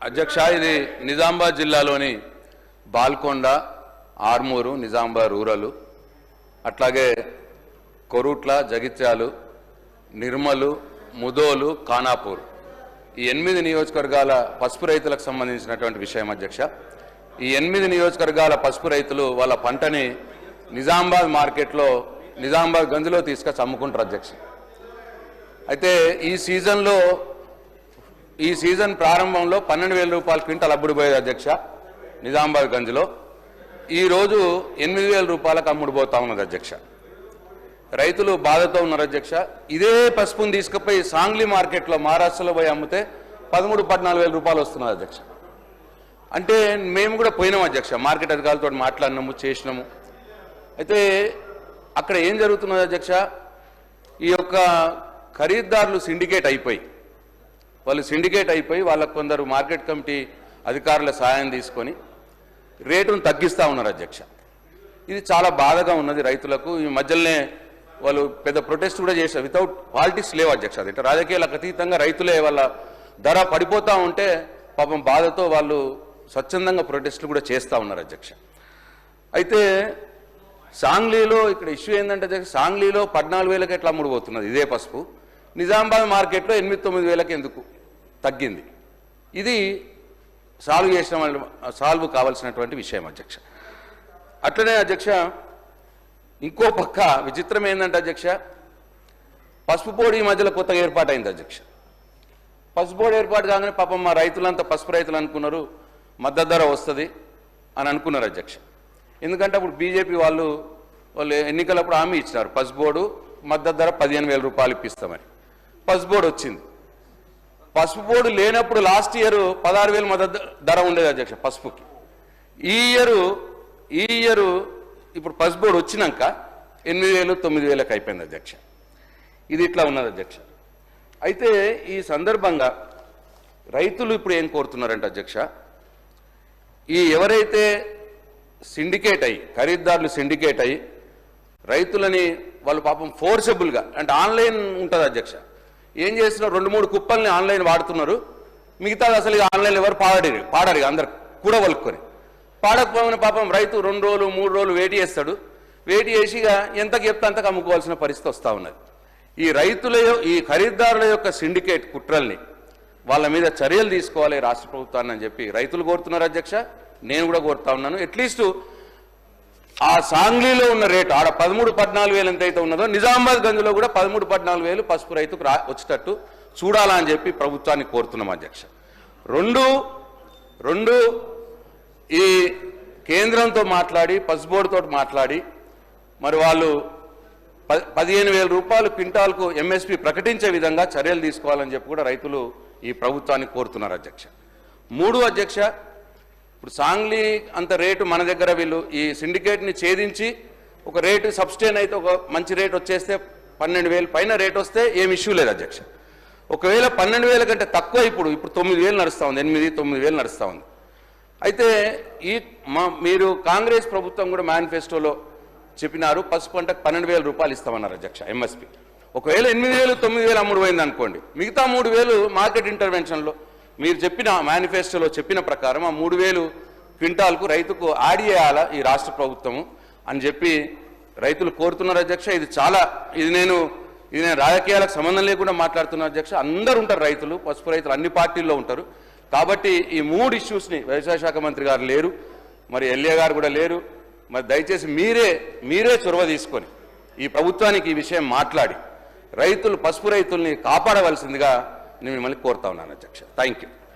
అధ్యక్ష, ఇది నిజామాబాద్ జిల్లాలోని బాల్కొండ, ఆర్మూరు, నిజామాబాద్ రూరల్, అట్లాగే కొరుట్ల, జగిత్యాలు, నిర్మలు, ముదోలు, ఖానాపూర్ ఈ 8 నియోజకవర్గాల పసుపు రైతులకు సంబంధించినటువంటి విషయం అధ్యక్ష. ఈ 8 నియోజకవర్గాల పసుపు రైతులు వాళ్ళ పంటని నిజామాబాద్ మార్కెట్లో నిజామాబాద్ గంజ్లో తీసుకొచ్చి అమ్ముకుంటారు అధ్యక్ష. అయితే ఈ సీజన్ ప్రారంభంలో 12,000 రూపాయల క్వింటల్ అమ్ముడుపోయేది అధ్యక్ష నిజామాబాద్ గంజ్లో. ఈరోజు 8,000 రూపాయలకు అమ్ముడుపోతా ఉన్నది అధ్యక్ష. రైతులు బాధతో ఉన్నారు అధ్యక్ష. ఇదే పసుపుని తీసుకుపోయి సాంగ్లీ మార్కెట్లో మహారాష్ట్రలో పోయి అమ్మితే 13,000-14,000 రూపాయలు వస్తున్నది అధ్యక్ష. అంటే మేము కూడా పోయినాం అధ్యక్ష, మార్కెట్ అధికారులతో మాట్లాడినాము, చేసినాము. అయితే అక్కడ ఏం జరుగుతున్నది అధ్యక్ష, ఈ యొక్క ఖరీదారులు సిండికేట్ అయిపోయి వాళ్ళకు కొందరు మార్కెట్ కమిటీ అధికారుల సహాయం తీసుకొని రేటును తగ్గిస్తూ ఉన్నారు అధ్యక్ష. ఇది చాలా బాధగా ఉన్నది రైతులకు. ఈ మధ్యలోనే వాళ్ళు పెద్ద ప్రొటెస్ట్ కూడా చేశారు. వితౌట్ పాలిటిక్స్ లేవు అధ్యక్ష. అది రాజకీయాలకు అతీతంగా రైతులే వాళ్ళ ధర పడిపోతూ ఉంటే పాపం బాధతో వాళ్ళు స్వచ్ఛందంగా ప్రొటెస్టులు కూడా చేస్తూ ఉన్నారు అధ్యక్ష. అయితే సాంగ్లీలో ఇక్కడ ఇష్యూ ఏంటంటే అధ్యక్ష, సాంగ్లీలో 14,000కి ఎట్లా అమ్ముడుపోతున్నది ఇదే పసుపు, నిజామాబాద్ మార్కెట్లో 8-9 ఎందుకు తగ్గింది? ఇది సాల్వ్ కావాల్సినటువంటి విషయం అధ్యక్ష. అట్లనే అధ్యక్ష, ఇంకో పక్క విచిత్రం ఏంటంటే అధ్యక్ష, పసుపు బోర్డు ఈ మధ్యలో కొత్తగా ఏర్పాటైంది అధ్యక్ష. పసుపు బోర్డు ఏర్పాటు కాగానే పాపం మా రైతులంతా పసుపు రైతులు అనుకున్నారు మద్దతు ధర వస్తుంది అని అనుకున్నారు అధ్యక్ష. ఎందుకంటే అప్పుడు బీజేపీ వాళ్ళు ఎన్నికలప్పుడు హామీ ఇచ్చినారు, పసుపు బోర్డు మద్దతు ధర 15,000 రూపాయలు ఇప్పిస్తామని. పసుపు బోర్డు వచ్చింది. పసుపు బోర్డు లేనప్పుడు లాస్ట్ ఇయర్ 16,000 మద్దతు ధర ఉండేది అధ్యక్ష పసుపుకి. ఈ ఇయర్ ఇప్పుడు పసుపు బోర్డు వచ్చినాక 8,000-9,000కి అయిపోయింది అధ్యక్ష. ఇది ఇట్లా ఉన్నది అధ్యక్ష. అయితే ఈ సందర్భంగా రైతులు ఇప్పుడు ఏం కోరుతున్నారంటే అధ్యక్ష, ఈ ఎవరైతే ఖరీదారులు సిండికేట్ అయ్యి రైతులని వాళ్ళు పాపం ఫోర్సబుల్గా, అంటే ఆన్లైన్ ఉంటుంది అధ్యక్ష, ఏం చేస్తున్నారు, 2-3 కుప్పల్ని ఆన్లైన్ వాడుతున్నారు, మిగతాది అసలు ఆన్లైన్ ఎవరు పాడారు అందరు కూడా వలుక్కొని. పాడకపోయిన పాపం రైతు 2 రోజులు 3 రోజులు వెయిట్ చేస్తాడు. వెయిట్ చేసిగా ఎంతకు చెప్తే అంతకు అమ్ముకోవాల్సిన పరిస్థితి వస్తూ ఉన్నది. ఈ ఖరీదారుల యొక్క సిండికేట్ కుట్రల్ని వాళ్ళ మీద చర్యలు తీసుకోవాలి రాష్ట్ర ప్రభుత్వాన్ని అని చెప్పి రైతులు కోరుతున్నారు అధ్యక్ష. నేను కూడా కోరుతా ఉన్నాను. అట్లీస్ట్ ఆ సాంగ్లీలో ఉన్న రేటు ఆడ 13-14,000 ఎంతైతే ఉన్నదో నిజామాబాద్ గంజ్లో కూడా 13-14,000 పసుపు రైతుకు వచ్చేటట్టు చూడాలా అని చెప్పి ప్రభుత్వాన్ని కోరుతున్నాం అధ్యక్ష. రెండు ఈ కేంద్రంతో మాట్లాడి పసుపు బోర్డుతో మాట్లాడి మరి వాళ్ళు 15,000 రూపాయలు క్వింటాల్కు ఎంఎస్పీ ప్రకటించే విధంగా చర్యలు తీసుకోవాలని చెప్పి కూడా రైతులు ఈ ప్రభుత్వాన్ని కోరుతున్నారు అధ్యక్ష. 3 అధ్యక్ష, ఇప్పుడు సాంగ్లీ అంత రేటు మన దగ్గర వీళ్ళు ఈ సిండికేట్ని ఛేదించి ఒక రేటు సబ్స్టైన్ అయితే ఒక మంచి రేటు వచ్చేస్తే 12,000 పైన రేటు వస్తే ఏమి ఇష్యూ లేదు అధ్యక్ష. ఒకవేళ 12,000 కంటే తక్కువ ఇప్పుడు 9,000 నడుస్తూ ఉంది, 8-9,000 నడుస్తూ ఉంది. అయితే మీరు కాంగ్రెస్ ప్రభుత్వం కూడా మేనిఫెస్టోలో చెప్పినారు పసుపు పంటకు 12,000 రూపాయలు ఇస్తామన్నారు అధ్యక్ష ఎంఎస్పీ. ఒకవేళ 8,000-9,000 అమ్ముడుపోయింది అనుకోండి, మిగతా 3,000 మార్కెట్ ఇంటర్వెన్షన్లో మీరు చెప్పిన మేనిఫెస్టోలో చెప్పిన ప్రకారం ఆ 3,000 క్వింటాల్కు రైతుకు యాడ్ చేయాలా ఈ రాష్ట్ర ప్రభుత్వము అని చెప్పి రైతులు కోరుతున్నారు అధ్యక్ష. ఇది నేను రాజకీయాలకు సంబంధం లేకుండా మాట్లాడుతున్నా అధ్యక్ష. అందరూ ఉంటారు రైతులు, పసుపు రైతులు అన్ని పార్టీల్లో ఉంటారు. కాబట్టి ఈ 3 ఇష్యూస్ని వ్యవసాయ శాఖ మంత్రి గారు లేరు, మరి ఎల్ఏ గారు కూడా లేరు, మరి దయచేసి మీరే చొరవ తీసుకొని ఈ ప్రభుత్వానికి ఈ విషయం మాట్లాడి పసుపు రైతుల్ని కాపాడవలసిందిగా నేను మిమ్మల్ని కోరుతా ఉన్నాను అధ్యక్ష. Thank you.